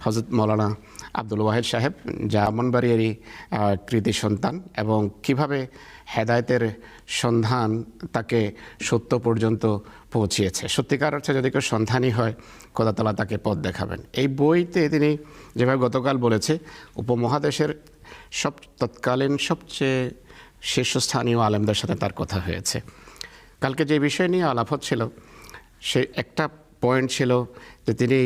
হযরত মাওলানা আব্দুল ওয়াহেদ সাহেব ব্রাহ্মণবাড়িয়ারই কৃতি সন্তান এবং কিভাবে হেদায়েতের সন্ধান তাকে সত্য পর্যন্ত পৌঁছিয়েছে। সত্যিকার অর্থে যদি কেউ সন্ধানী হয়, খোদা তাআলা তাকে পথ দেখাবেন। এই বইতে তিনি যেভাবে গতকাল বলেছে, উপমহাদেশের তৎকালীন সবচেয়ে শীর্ষস্থানীয় আলেমদের সাথে তার কথা হয়েছে। কালকে যে বিষয় নিয়ে আলাপ হচ্ছিল, সে একটা পয়েন্ট ছিল যে তিনি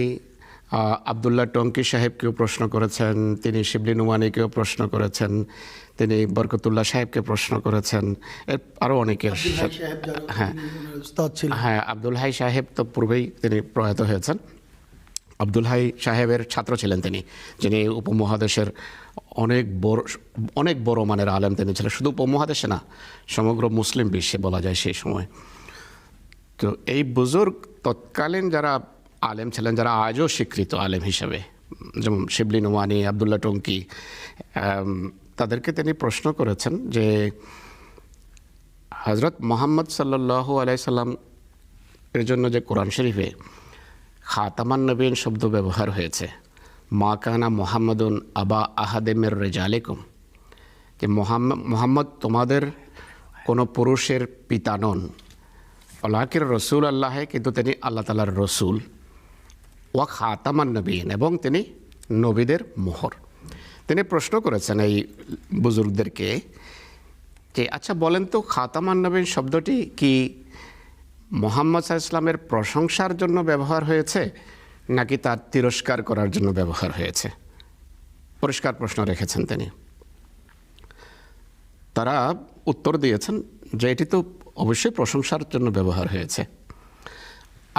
আবদুল্লাহ টঙ্কি সাহেবকেও প্রশ্ন করেছেন, তিনি শিবলি নুমানিকেও প্রশ্ন করেছেন, তিনি বরকতুল্লাহ সাহেবকে প্রশ্ন করেছেন, আরও অনেকের। হ্যাঁ, আব্দুল হাই সাহেব তো পূর্বেই তিনি প্রয়াত হয়েছেন। আব্দুল হাই সাহেবের ছাত্র ছিলেন তিনি, যিনি উপমহাদেশের অনেক বড় মানের আলেম তিনি ছিলেন। শুধু উপমহাদেশে না, সমগ্র মুসলিম বিশ্বে বলা যায় সেই সময়। তো এই বুজুর্গ তৎকালীন যারা আলেম ছিলেন, যারা আজও স্বীকৃত আলেম হিসেবে, যেমন শিবলি নোমানি, আবদুল্লাহ টঙ্কি, তাদেরকে তিনি প্রশ্ন করেছেন যে হযরত মুহাম্মদ সাল্লাল্লাহু আলাইহি সাল্লাম এর জন্য যে কোরআন শরীফে খাতামান নবীন শব্দ ব্যবহার হয়েছে, মা কানা মুহাম্মাদুন আবা আহাদে মির রিজালিকুম, যে মুহাম্মদ তোমাদের কোনো পুরুষের পিতা নন, ওয়ালাকিন রসুল আল্লাহ, কিন্তু তিনি আল্লাহ তাআলার রসুল, ওয়া খাতামান নবীন, এবং তিনি নবীদের মোহর। তিনি প্রশ্ন করেছেন এই বুজুর্গদেরকে যে আচ্ছা বলেন তো, খাতামান নবীন শব্দটি কি মুহাম্মদ সাল্লাল্লাহু আলাইহি ওয়াসাল্লামের প্রশংসার জন্য ব্যবহার হয়েছে নাকি তার তিরস্কার করার জন্য ব্যবহার হয়েছে? পরিষ্কার প্রশ্ন রেখেছেন তিনি। তারা উত্তর দিয়েছেন যে এটি তো অবশ্যই প্রশংসার জন্য ব্যবহার হয়েছে।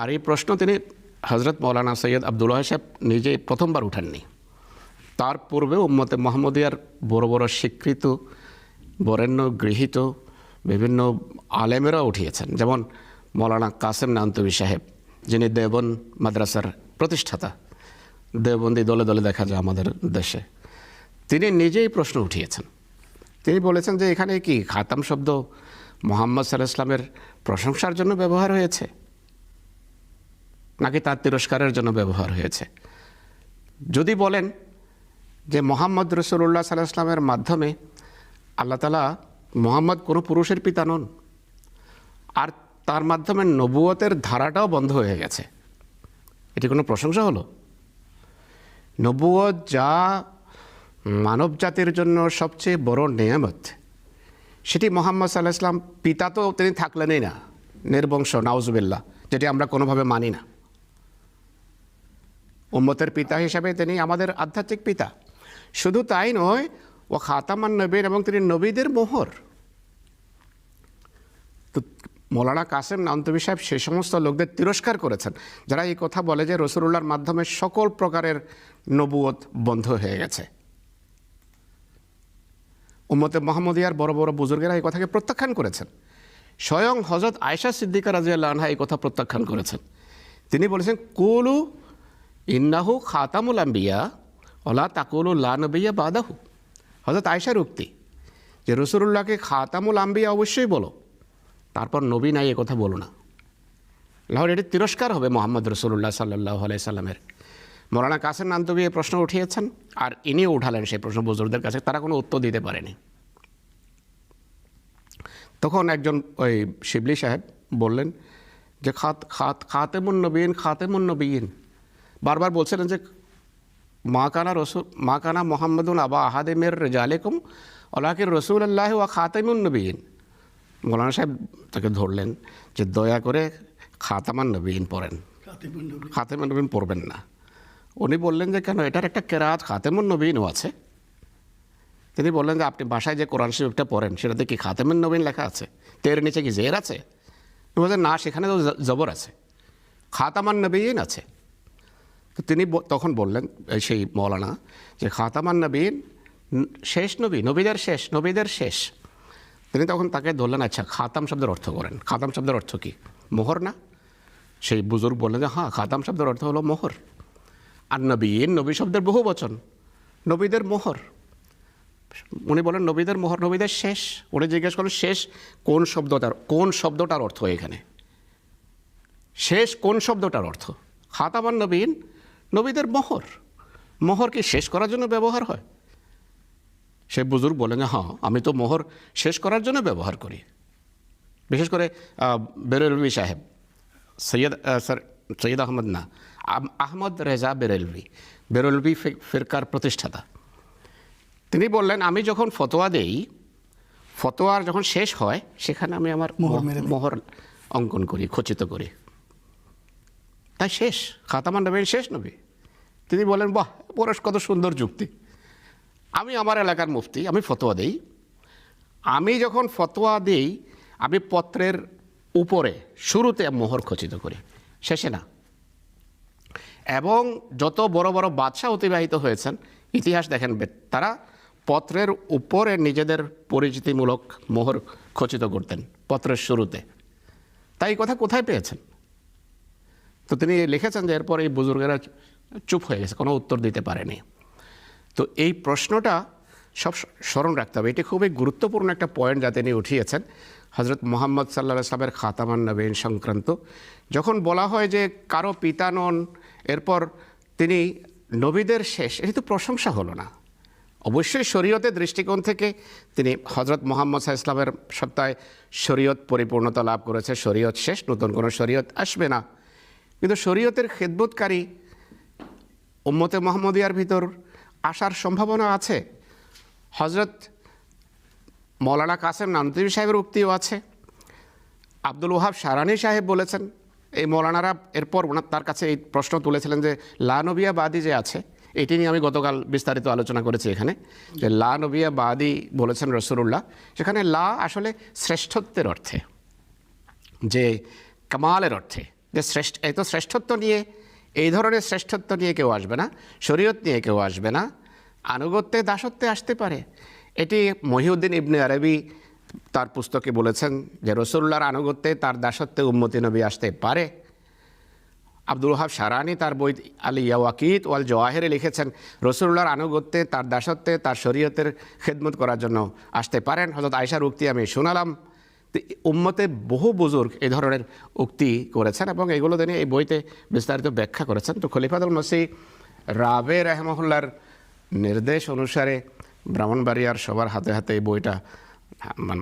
আর এই প্রশ্ন তিনি হযরত মাওলানা সৈয়দ আব্দুল ওয়াহেদ সাহেব নিজে প্রথমবার উঠাননি। তার পূর্বে উম্মতে মুহাম্মদিয়ার বড় বড় স্বীকৃত বরেণ্য গৃহীত বিভিন্ন আলেমেরা উঠিয়েছেন, যেমন মাওলানা কাসেম নানতবী সাহেব, যিনি দেওবন্দ মাদ্রাসার প্রতিষ্ঠাতা। দেওবন্দি দলে দলে দেখা যায় আমাদের দেশে। তিনি নিজেই প্রশ্ন উঠিয়েছেন। তিনি বলেছেন যে এখানে কি খাতাম শব্দ মুহাম্মদ সাল্লাল্লাহু আলাইহি ওয়াসাল্লামের প্রশংসার জন্য ব্যবহার হয়েছে নাকি তার তিরস্কারের জন্য ব্যবহার হয়েছে? যদি বলেন যে মুহাম্মদ রাসূলুল্লাহ সাল্লাল্লাহু আলাইহি ওয়াসাল্লামের মাধ্যমে আল্লাহ তাআলা, মুহাম্মদ কোনো পুরুষের পিতা নন, আর তার মাধ্যমে নবুয়তের ধারাটাও বন্ধ হয়ে গেছে, এটি কোনো প্রশংসা হলো? নবুয়ত যা মানব জাতির জন্য সবচেয়ে বড় নেয়ামত, সেটি মুহাম্মদ সাল্লাল্লাহু আলাইহি ওয়াসাল্লাম পিতা তো তিনি থাকলেনই না, নির্বংশ, নাউজুবিল্লাহ, যেটি আমরা কোনোভাবে মানি না। উম্মতের পিতা হিসাবে তিনি আমাদের আধ্যাত্মিক পিতা। শুধু তাই নয়, ও খাতামান নবীন, এবং তিনি নবীদের মোহর। তো মৌলানা কাসেম নানতবী সাহেব সেই সমস্ত লোকদের তিরস্কার করেছেন যারা এই কথা বলে যে রাসূলুল্লাহর মাধ্যমে সকল প্রকারের নবুয়ত বন্ধ হয়ে গেছে। উম্মতে মুহাম্মদিয়ার বড় বড় বুজুর্গেরা এই কথাকে প্রত্যাখ্যান করেছেন। স্বয়ং হযরত আয়েশা সিদ্দিকা রাদিয়াল্লাহু আনহা এই কথা প্রত্যাখ্যান করেছেন। তিনি বলেছেন, কুলু ইন্নাহু খাতামুল আম্বিয়া ওয়ালা তাকুলু লা নবিয়্যা বাদাহু। হযরত আয়েশার উক্তি যে রাসূলুল্লাহকে খাতামুল আম্বিয়া অবশ্যই বলো, তারপর নবী নাই এ কথা বলো না। লাহোর এটি তিরস্কার হবে মুহাম্মদ রাসূলুল্লাহ সাল্লাল্লাহু আলাইহি সাল্লামের। মৌলানা কাসেম নানতবী এই প্রশ্ন উঠিয়েছেন, আর ইনিও উঠালেন সেই প্রশ্ন বুজুর্গদের কাছে। তারা কোনো উত্তর দিতে পারেনি। তখন একজন ওই শিবলি সাহেব বললেন যে খাতেমুন নবীন, খাতেমুন নবীন, বারবার বলছিলেন যে মা কানা মুহাম্মাদুন আবা আহাদে মির রিজালিকুম ওয়ালাকিন রাসূলুল্লাহ ওয়া খাতেমুন নবীন। মৌলানা সাহেব তাকে ধরলেন যে দয়া করে খাতামান নবীন পড়েন, খাতেমুন নবীন পড়বেন না। উনি বললেন যে কেন, এটার একটা কেরাত খাতেমুন নবীনও আছে। তিনি বললেন যে আপনি বাসায় যে কোরআন শরীফটা পড়েন সেটাতে কি খাতেমুন নবীন লেখা আছে? তের নিচে কি জের আছে? বলছেন না, সেখানে তো জবর আছে, খাতামান নবীন আছে। তো তিনি তখন বললেন সেই মৌলানা যে খাতামান নবীন শেষ নবী, নবীদের শেষ, নবীদের শেষ। তিনি তখন তাকে ধরলেন, আচ্ছা খাতাম শব্দের অর্থ করেন। খাতাম শব্দের অর্থ কি? মোহর না? সেই বুজুর্গ বললেন যে হ্যাঁ, খাতাম শব্দের অর্থ হলো মোহর। আর নবীন, নবী শব্দের বহু বচন, নবীদের মোহর। উনি বলেন নবীদের মোহর, নবীদের শেষ। উনি জিজ্ঞেস করলেন শেষ কোন শব্দটার অর্থ এখানে? শেষ কোন শব্দটার অর্থ? খাতামান নবীন, নবীদের মোহর। মোহর কি শেষ করার জন্য ব্যবহার হয়? সে বুজুর্গ বলেন যে হ্যাঁ, আমি তো মোহর শেষ করার জন্য ব্যবহার করি। বিশেষ করে বেরেলভি সাহেব, সৈয়দ আহমদ না, আহমদ রেজা বেরেলভি ফিরকার প্রতিষ্ঠাতা, তিনি বললেন আমি যখন ফতোয়া দেই, ফতোয়ার যখন শেষ হয় সেখানে আমি আমার মোহর অঙ্কন করি, খচিত করি, তাই শেষ, খাতামান নবীন শেষ নবী। তিনি বলেন বাহ, পরশ কত সুন্দর যুক্তি। আমি আমার এলাকার মুফতি, আমি ফতোয়া দেই, আমি যখন ফতোয়া দিই আমি পত্রের উপরে শুরুতে মোহর খচিত করি, শেষে না। এবং যত বড় বড় বাদশাহ অতিবাহিত হয়েছেন ইতিহাস দেখেন, তারা পত্রের উপরে নিজেদের পরিচিতিমূলক মোহর খচিত করতেন পত্রের শুরুতে। তাই কথা কোথায় পেয়েছেন? তো তিনি লিখেছেন যে এরপর এই বুজুর্গেরা চুপ হয়ে গেছে, কোনো উত্তর দিতে পারেনি। তো এই প্রশ্নটা সব স্মরণ রাখতে হবে, এটি খুবই গুরুত্বপূর্ণ একটা পয়েন্ট যা তিনি উঠিয়েছেন হজরত মুহাম্মদ সাল্লাল্লাহু আলাইহি সাল্লামের খাতামান নবীন সংক্রান্ত। যখন বলা হয় যে কারো পিতা নন, এরপর তিনি নবীদের শেষ, এটি তো প্রশংসা হলো না। অবশ্যই শরীয়তের দৃষ্টিকোণ থেকে তিনি হজরত মুহাম্মদ সাল্লাল্লাহু আলাইহি সাল্লামের সত্তায় শরীয়ত পরিপূর্ণতা লাভ করেছে, শরীয়ত শেষ, নতুন কোনো শরীয়ত আসবে না। কিন্তু শরীয়তের খেদমতকারী উম্মতে মুহাম্মদিয়ার ভিতর আসার সম্ভাবনা আছে। হজরত মৌলানা কাসেম নানতুবি সাহেবের উক্তিও আছে, আব্দুল ওয়াহাব শারানি সাহেব বলেছেন। এই মৌলানারা এরপর তার কাছে এই প্রশ্ন তুলেছিলেন যে লা নবিয়া বাদি যে আছে, এটি নিয়ে আমি গতকাল বিস্তারিত আলোচনা করেছি এখানে, যে লা নবিয়া বাদি বলেছেন রাসূলুল্লাহ, সেখানে লা আসলে শ্রেষ্ঠত্বের অর্থে, যে কামালের অর্থে, যে এই তো শ্রেষ্ঠত্ব নিয়ে, এই ধরনের শ্রেষ্ঠত্ব নিয়ে কেউ আসবে না, শরীয়ত নিয়ে কেউ আসবে না, আনুগত্যে দাসত্বে আসতে পারে। এটি মহিউদ্দিন ইবনে আরবি তার পুস্তকে বলেছেন যে রাসূলুল্লাহর আনুগত্যে তার দাসত্বে উম্মতি নবী আসতে পারে। আব্দুল ওয়াহাব শারানি তার বই আল ইয়াওয়াকিত ওয়াল জওয়াহিরে লিখেছেন রাসূলুল্লাহর আনুগত্যে, তার দাসত্বে, তার শরীয়তের খেদমত করার জন্য আসতে পারেন। হযরত আয়েশার উক্তি আমি শোনালাম। উম্মতে বহু বুজুর্গ এই ধরনের উক্তি করেছেন এবং এগুলো তিনি এই বইতে বিস্তারিত ব্যাখ্যা করেছেন। তো খলিফাতুল মসিহ রাবে রাহিমাহুল্লাহর নির্দেশ অনুসারে ব্রাহ্মণবাড়িয়ার সবার হাতে হাতে এই বইটা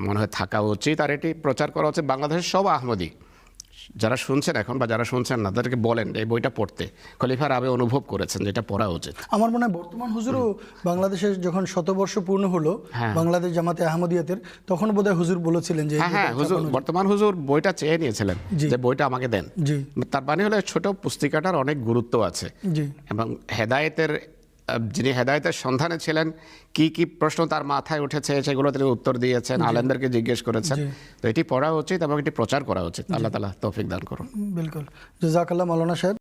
মনে হয় থাকা উচিত, আর এটি প্রচার করা উচিত। বাংলাদেশের সব আহমদি যারা শুনছেন এখন বা যারা শুনছেন না, তাদেরকে বলেন এই বইটা পড়তে। খলিফা রাবে অনুভব করেছেন যেটা পড়া উচিত। আমার মনে হয় বর্তমান হুজুরও বাংলাদেশের যখন 100 বর্ষ পূর্ণ হলো বাংলাদেশ জামাতে আহমদিয়াতের, তখন বোধহয় হুজুর বলেছিলেন যে হ্যাঁ হুজুর, বর্তমান হুজুর বইটা চেয়ে নিয়েছিলেন যে বইটা আমাকে দেন। তার মানে হলো ছোট পুস্তিকাটার অনেক গুরুত্ব আছে এবং হেদায়েতের, যিনি হেদায়েতের সন্ধানে ছিলেন, কি কি প্রশ্ন তার মাথায় উঠেছে সেগুলো তিনি উত্তর দিয়েছেন, আলেমদেরকে জিজ্ঞেস করেছেন। তো এটি পড়া উচিত এবং এটি প্রচার করা উচিত। আল্লাহ তাআলা তৌফিক দান করুন। বিলকুল, জাযাকাল্লাহ মাওলানা সাহেব।